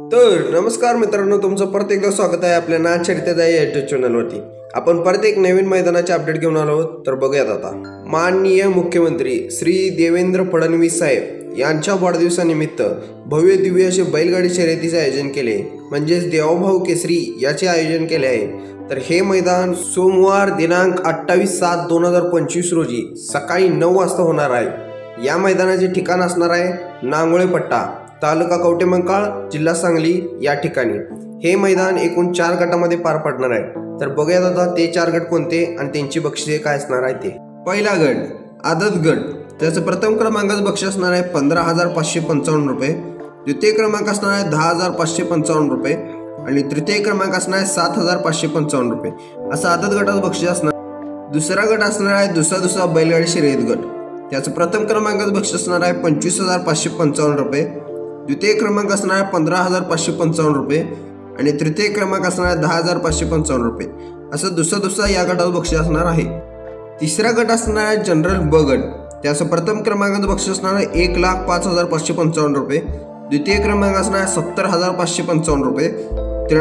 तर नमस्कार मित्रांनो, तुमचं परत एकदा स्वागत आहे आपल्या नाचरितेचा या यूट्यूब चॅनलवरती। आपण परत एक नवीन मैदानाचे अपडेट घेऊन आलो आहोत। तर बघूयात आता माननीय मुख्यमंत्री श्री देवेंद्र फडणवीस साहेब यांच्या वाढदिवसानिमित्त भव्य दिव्य असे बैलगाडी शर्यतीचे आयोजन केले, म्हणजेच देवाभाऊ केसरी याचे आयोजन केले आहे। तर हे मैदान सोमवार दिनांक 28/7/2025 रोजी सकाळी 9 वाजता होणार आहे। या मैदानाचे ठिकाण असणार आहे नांगोळे पट्टा, तालुका कवठेमंकाळ, जिल्हा सांगली या ठिकाणी। हे मैदान एकूण 4 गटामध्ये पार पडणार आहे। तर बघूयात आता ते 4 गट कोणते आणि त्यांची बक्षिसे काय असणार आहे ते। पहिला गट आदत गट, त्याचं प्रथम क्रमांकाचं बक्षीस असणार आहे 15,555 रुपये, द्वितीय क्रमांक असणार आहे 10,555 रुपये आणि तृतीय क्रमांक असणार आहे 7,555 रुपये असं आदत गटाचं बक्षीस असणार। दुसरा गट असणार आहे दुसरा बैलगाडी शर्यत गट, त्याचं प्रथम क्रमांकाचं बक्षीस असणार आहे 25,555 रुपये, द्वितीय क्रमांक असणार आहे 15,555 रुपये आणि तृतीय क्रमांक असणार आहे 10,555 रुपये असं दुसरा या गटाचं बक्षीस असणार आहे। तिसरा गट असणार आहे जनरल ब गट, त्याचं प्रथम क्रमांकाचं बक्षीस असणार आहे 1,05,555 रुपये, द्वितीय क्रमांक असणार आहे 70,555 रुपये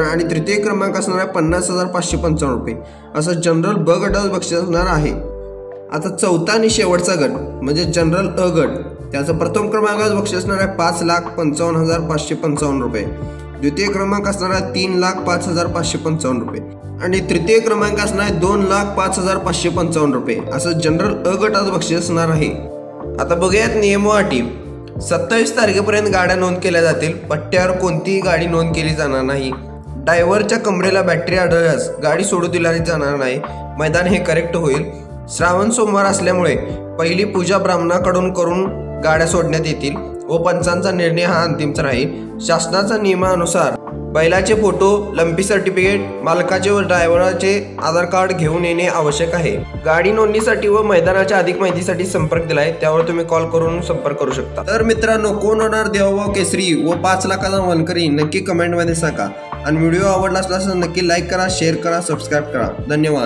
आणि तृतीय क्रमांक असणार आहे 50,555 रुपये असं जनरल ब गटाचं बक्षीस असणार आहे। आता चौथा आणि शेवटचा गट म्हणजे जनरल अ गट, त्याचं प्रथम क्रमांकाचं बक्षीस असणार आहे 5,55,555 रुपये, द्वितीय क्रमांक असणार आहे 3,05,555 रुपये आणि तृतीय क्रमांक असणार आहे 2,05,555 रुपये असं जनरल अ गटाचं बक्षीस असणार आहे। आता बघूयात नियम व अटी। 27 तारखेपर्यंत गाड्या नोंद केल्या जातील। पट्ट्यावर कोणतीही गाडी नोंद केली जाणार नाही। ड्रायव्हरच्या कमरेला बॅटरी आढळल्यास गाडी सोडू दिली जाणार नाही। मैदान हे करेक्ट होईल। श्रावण सोमवार असल्यामुळे पहिली पूजा ब्राह्मणाकडून करून गाड्या सोडण्यात येतील व पंचांचा निर्णय हा अंतिमच राहील। शासनाच्या नियमानुसार बैलाचे फोटो, लंपी सर्टिफिकेट, मालकाचे व ड्रायव्हरचे आधार कार्ड घेऊन येणे आवश्यक आहे। गाडी नोंदणीसाठी व मैदानाच्या अधिक माहितीसाठी संपर्क दिलाय, त्यावर तुम्ही कॉल करून संपर्क करू शकता। तर मित्रांनो, कोण होणार देवाभाऊ केसरी व 5 लाखाचा मानकरी नक्की कमेंटमध्ये सांगा आणि व्हिडिओ आवडला असल्यास नक्की लाईक करा, शेअर करा, सबस्क्राईब करा। धन्यवाद।